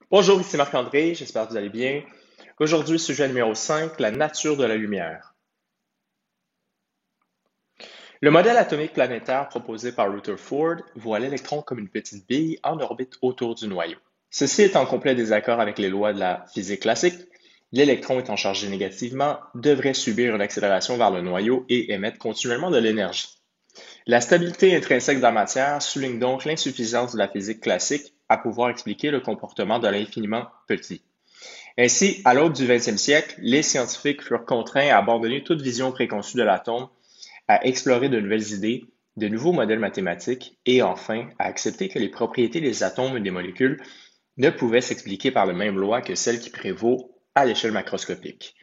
Bonjour, ici Marc-André, j'espère que vous allez bien. Aujourd'hui, sujet numéro 5, la nature de la lumière. Le modèle atomique planétaire proposé par Rutherford voit l'électron comme une petite bille en orbite autour du noyau. Ceci est en complet désaccord avec les lois de la physique classique. L'électron étant chargé négativement devrait subir une accélération vers le noyau et émettre continuellement de l'énergie. La stabilité intrinsèque de la matière souligne donc l'insuffisance de la physique classique à pouvoir expliquer le comportement de l'infiniment petit. Ainsi, à l'aube du 20e siècle, les scientifiques furent contraints à abandonner toute vision préconçue de l'atome, à explorer de nouvelles idées, de nouveaux modèles mathématiques et enfin à accepter que les propriétés des atomes et des molécules ne pouvaient s'expliquer par les mêmes lois que celles qui prévaut à l'échelle macroscopique.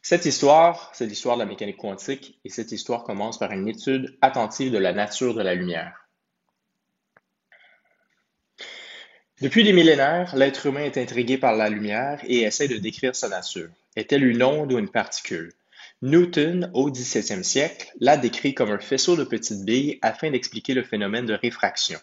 Cette histoire, c'est l'histoire de la mécanique quantique et cette histoire commence par une étude attentive de la nature de la lumière. Depuis des millénaires, l'être humain est intrigué par la lumière et essaie de décrire sa nature. Est-elle une onde ou une particule? Newton, au XVIIe siècle, l'a décrit comme un faisceau de petites billes afin d'expliquer le phénomène de réfraction.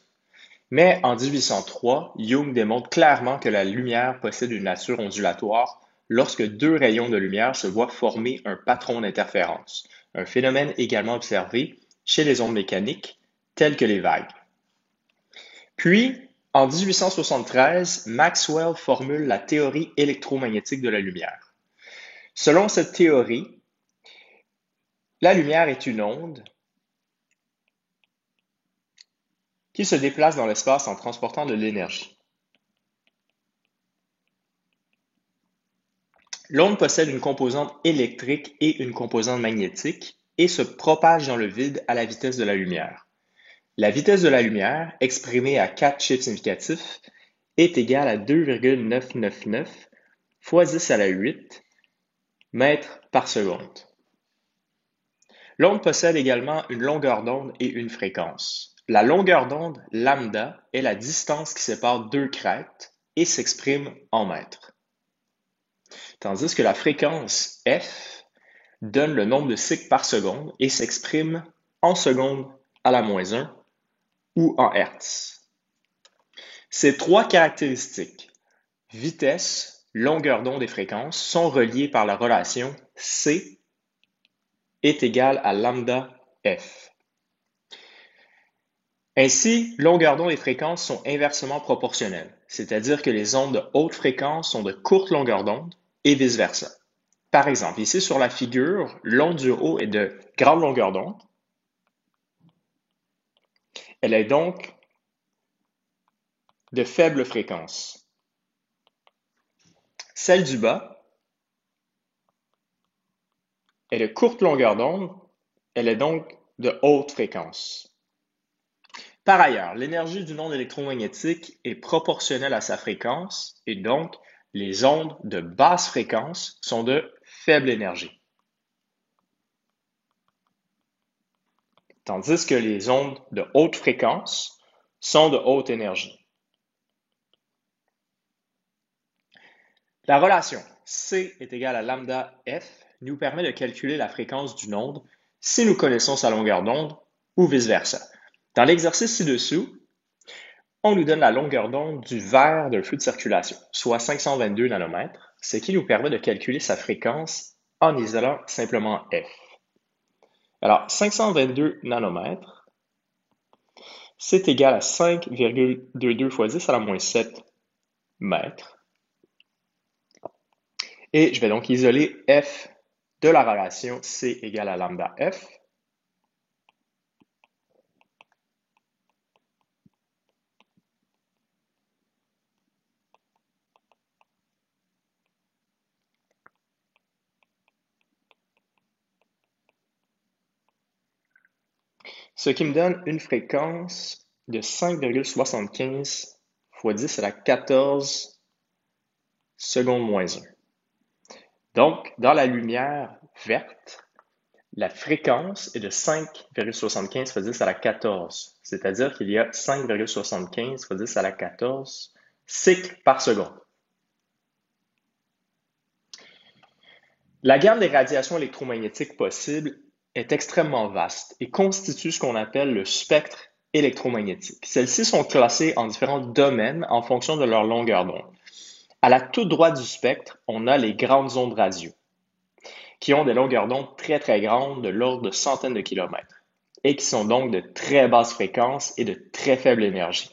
Mais en 1803, Young démontre clairement que la lumière possède une nature ondulatoire lorsque deux rayons de lumière se voient former un patron d'interférence, un phénomène également observé chez les ondes mécaniques, telles que les vagues. Puis, en 1873, Maxwell formule la théorie électromagnétique de la lumière. Selon cette théorie, la lumière est une onde qui se déplace dans l'espace en transportant de l'énergie. L'onde possède une composante électrique et une composante magnétique et se propage dans le vide à la vitesse de la lumière. La vitesse de la lumière, exprimée à 4 chiffres significatifs, est égale à 2,999 fois 10 à la 8 mètres par seconde. L'onde possède également une longueur d'onde et une fréquence. La longueur d'onde, lambda, est la distance qui sépare deux crêtes et s'exprime en mètres. Tandis que la fréquence f donne le nombre de cycles par seconde et s'exprime en secondes à la moins 1 ou en hertz. Ces trois caractéristiques, vitesse, longueur d'onde et fréquence, sont reliées par la relation C est égale à lambda f. Ainsi, longueur d'onde et fréquence sont inversement proportionnelles, c'est-à-dire que les ondes de haute fréquence sont de courte longueur d'onde et vice-versa. Par exemple, ici sur la figure, l'onde du haut est de grande longueur d'onde. Elle est donc de faible fréquence. Celle du bas est de courte longueur d'onde. Elle est donc de haute fréquence. Par ailleurs, l'énergie d'une onde électromagnétique est proportionnelle à sa fréquence et donc les ondes de basse fréquence sont de faible énergie. Tandis que les ondes de haute fréquence sont de haute énergie. La relation C est égale à lambda f nous permet de calculer la fréquence d'une onde si nous connaissons sa longueur d'onde ou vice-versa. Dans l'exercice ci-dessous, on nous donne la longueur d'onde du verre d'un feu de circulation, soit 522 nanomètres, ce qui nous permet de calculer sa fréquence en isolant simplement f. Alors, 522 nanomètres, c'est égal à 5,22 fois 10 à la moins 7 mètres. Et je vais donc isoler f de la relation C égale à lambda f. Ce qui me donne une fréquence de 5,75 fois 10 à la 14 secondes moins 1. Donc, dans la lumière verte, la fréquence est de 5,75 fois 10 à la 14, c'est-à-dire qu'il y a 5,75 fois 10 à la 14 cycles par seconde. La gamme des radiations électromagnétiques possibles est extrêmement vaste et constitue ce qu'on appelle le spectre électromagnétique. Celles-ci sont classées en différents domaines en fonction de leur longueur d'onde. À la toute droite du spectre, on a les grandes ondes radio, qui ont des longueurs d'onde très très grandes, de l'ordre de centaines de kilomètres, et qui sont donc de très basses fréquences et de très faible énergie.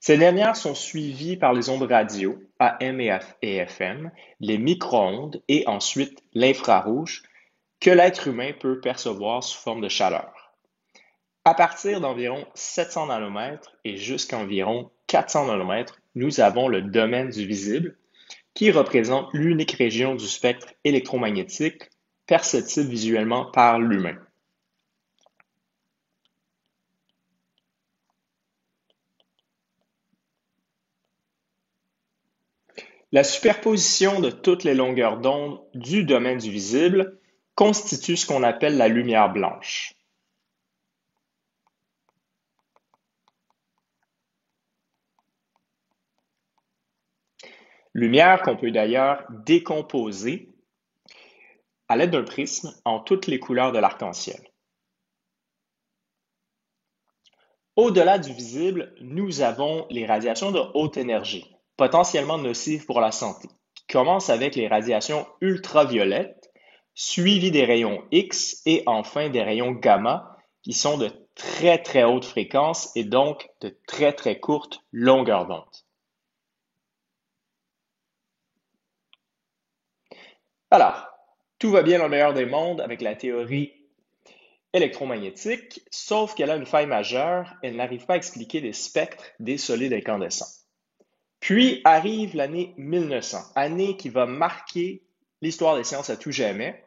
Ces dernières sont suivies par les ondes radio, AM et FM, les micro-ondes et ensuite l'infrarouge, que l'être humain peut percevoir sous forme de chaleur. À partir d'environ 700 nanomètres et jusqu'à environ 400 nanomètres, nous avons le domaine du visible, qui représente l'unique région du spectre électromagnétique perceptible visuellement par l'humain. La superposition de toutes les longueurs d'onde du domaine du visible constitue ce qu'on appelle la lumière blanche. Lumière qu'on peut d'ailleurs décomposer à l'aide d'un prisme en toutes les couleurs de l'arc-en-ciel. Au-delà du visible, nous avons les radiations de haute énergie, potentiellement nocives pour la santé, qui commencent avec les radiations ultraviolettes, suivies des rayons X et enfin des rayons gamma, qui sont de très très haute fréquence et donc de très très courte longueur d'onde. Alors, tout va bien dans le meilleur des mondes avec la théorie électromagnétique, sauf qu'elle a une faille majeure, elle n'arrive pas à expliquer les spectres des solides incandescents. Puis arrive l'année 1900, année qui va marquer l'histoire des sciences à tout jamais,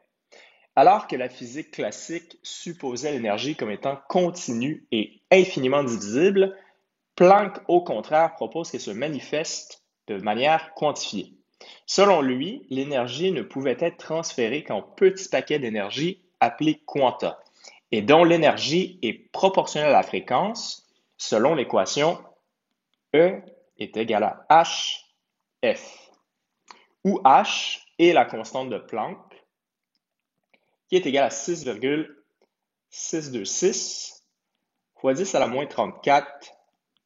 alors que la physique classique supposait l'énergie comme étant continue et infiniment divisible. Planck, au contraire, propose qu'elle se manifeste de manière quantifiée. Selon lui, l'énergie ne pouvait être transférée qu'en petits paquets d'énergie appelés quanta, et dont l'énergie est proportionnelle à la fréquence selon l'équation E est égal à hf, où h est la constante de Planck, qui est égale à 6,626 fois 10 à la moins 34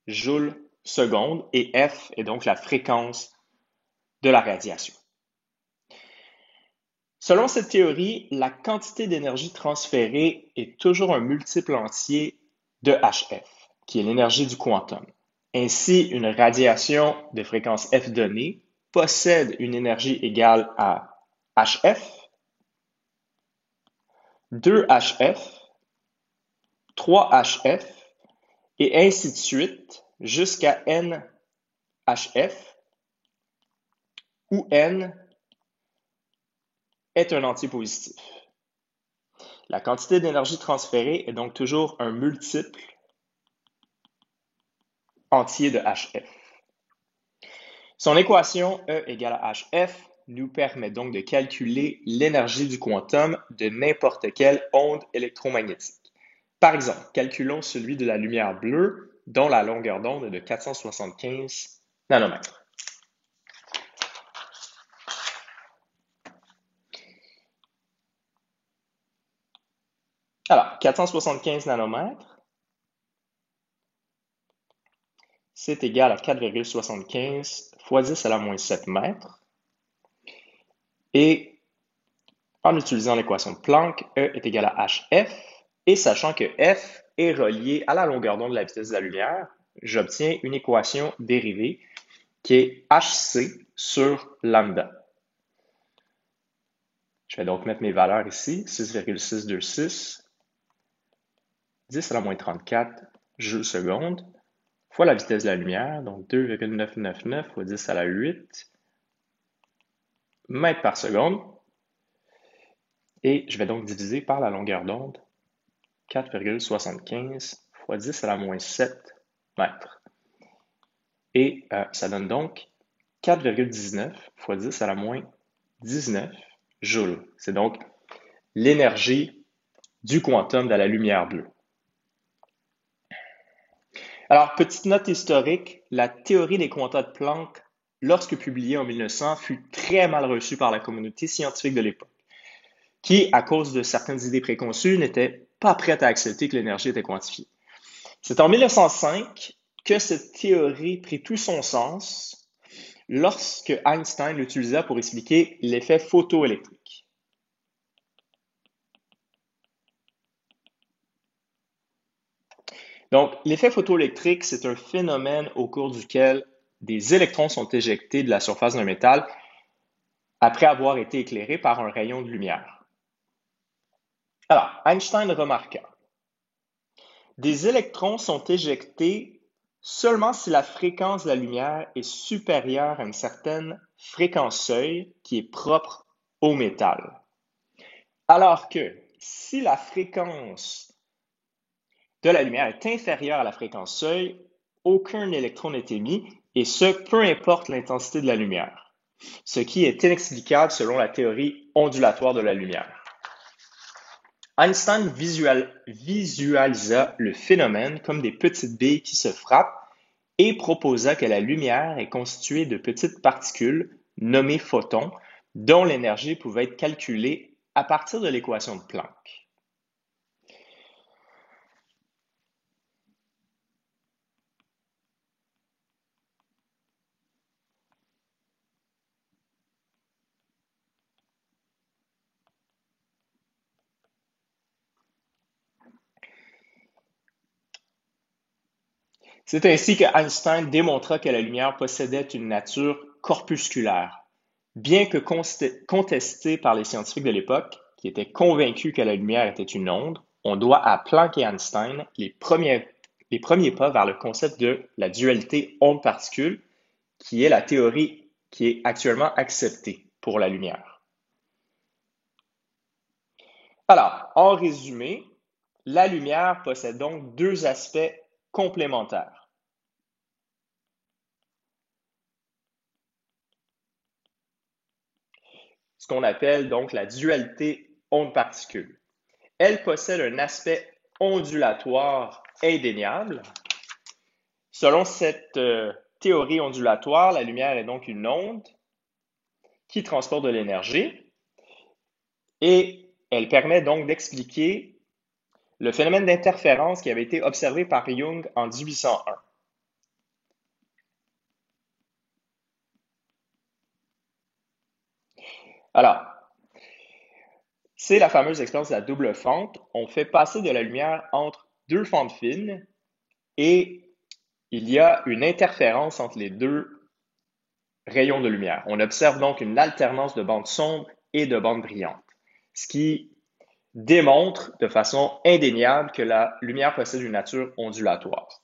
joules seconde, et F est donc la fréquence de la radiation. Selon cette théorie, la quantité d'énergie transférée est toujours un multiple entier de hf, qui est l'énergie du quantum. Ainsi, une radiation de fréquence f donnée possède une énergie égale à hf, 2hf, 3hf, et ainsi de suite jusqu'à nhf, où n est un entier positif. La quantité d'énergie transférée est donc toujours un multiple entier de hf. Son équation E égale à hf nous permet donc de calculer l'énergie du quantum de n'importe quelle onde électromagnétique. Par exemple, calculons celui de la lumière bleue dont la longueur d'onde est de 475 nanomètres. Alors, 475 nanomètres, c'est égal à 4,75 fois 10 à la moins 7 mètres. Et en utilisant l'équation de Planck, E est égal à hf, et sachant que f est relié à la longueur d'onde de la vitesse de la lumière, j'obtiens une équation dérivée qui est hc sur lambda. Je vais donc mettre mes valeurs ici, 6,626, 10 à la moins 34 joules seconde, fois la vitesse de la lumière, donc 2,999 fois 10 à la 8 mètres par seconde. Et je vais donc diviser par la longueur d'onde, 4,75 fois 10 à la moins 7 mètres. Et ça donne donc 4,19 fois 10 à la moins 19 joules. C'est donc l'énergie du quantum de la lumière bleue. Alors, petite note historique, la théorie des quantas de Planck, lorsque publiée en 1900, fut très mal reçue par la communauté scientifique de l'époque, qui, à cause de certaines idées préconçues, n'était pas prête à accepter que l'énergie était quantifiée. C'est en 1905 que cette théorie prit tout son sens lorsque Einstein l'utilisa pour expliquer l'effet photoélectrique. Donc, l'effet photoélectrique, c'est un phénomène au cours duquel des électrons sont éjectés de la surface d'un métal après avoir été éclairés par un rayon de lumière. Alors, Einstein remarqua: des électrons sont éjectés seulement si la fréquence de la lumière est supérieure à une certaine fréquence seuil qui est propre au métal. Alors que si la fréquence de la lumière est inférieure à la fréquence seuil, aucun électron n'est émis, et ce, peu importe l'intensité de la lumière, ce qui est inexplicable selon la théorie ondulatoire de la lumière. Einstein visualisa le phénomène comme des petites billes qui se frappent et proposa que la lumière est constituée de petites particules, nommées photons, dont l'énergie pouvait être calculée à partir de l'équation de Planck. C'est ainsi que Einstein démontra que la lumière possédait une nature corpusculaire. Bien que contestée par les scientifiques de l'époque, qui étaient convaincus que la lumière était une onde, on doit à Planck et Einstein les premiers pas vers le concept de la dualité onde-particule, qui est la théorie qui est actuellement acceptée pour la lumière. Alors, en résumé, la lumière possède donc deux aspects complémentaires. Ce qu'on appelle donc la dualité onde-particule. Elle possède un aspect ondulatoire indéniable. Selon cette théorie ondulatoire, la lumière est donc une onde qui transporte de l'énergie et elle permet donc d'expliquer le phénomène d'interférence qui avait été observé par Young en 1801. Alors, c'est la fameuse expérience de la double fente. On fait passer de la lumière entre deux fentes fines et il y a une interférence entre les deux rayons de lumière. On observe donc une alternance de bandes sombres et de bandes brillantes, ce qui démontre de façon indéniable que la lumière possède une nature ondulatoire.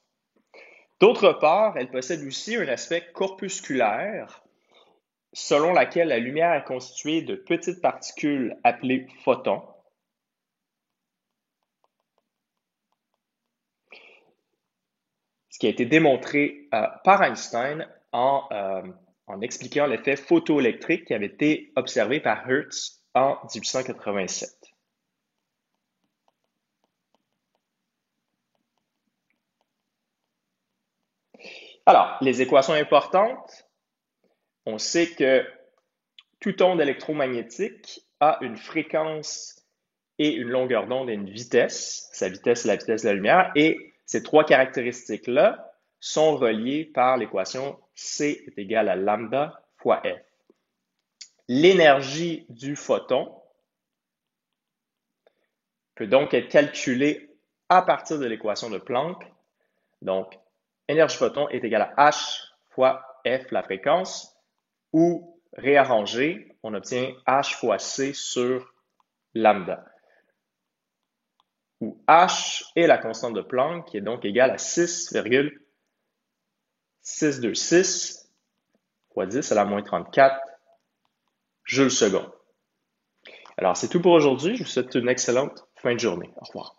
D'autre part, elle possède aussi un aspect corpusculaire, selon laquelle la lumière est constituée de petites particules appelées photons. Ce qui a été démontré par Einstein en expliquant l'effet photoélectrique qui avait été observé par Hertz en 1887. Alors, les équations importantes, on sait que tout onde électromagnétique a une fréquence et une longueur d'onde et une vitesse. Sa vitesse, c'est la vitesse de la lumière. Et ces trois caractéristiques-là sont reliées par l'équation C est égale à lambda fois F. L'énergie du photon peut donc être calculée à partir de l'équation de Planck. Donc, énergie photon est égale à H fois F, la fréquence, ou réarrangé, on obtient H fois C sur lambda, où H est la constante de Planck, qui est donc égale à 6,626 fois 10 à la moins 34 joules secondes. Alors, c'est tout pour aujourd'hui. Je vous souhaite une excellente fin de journée. Au revoir.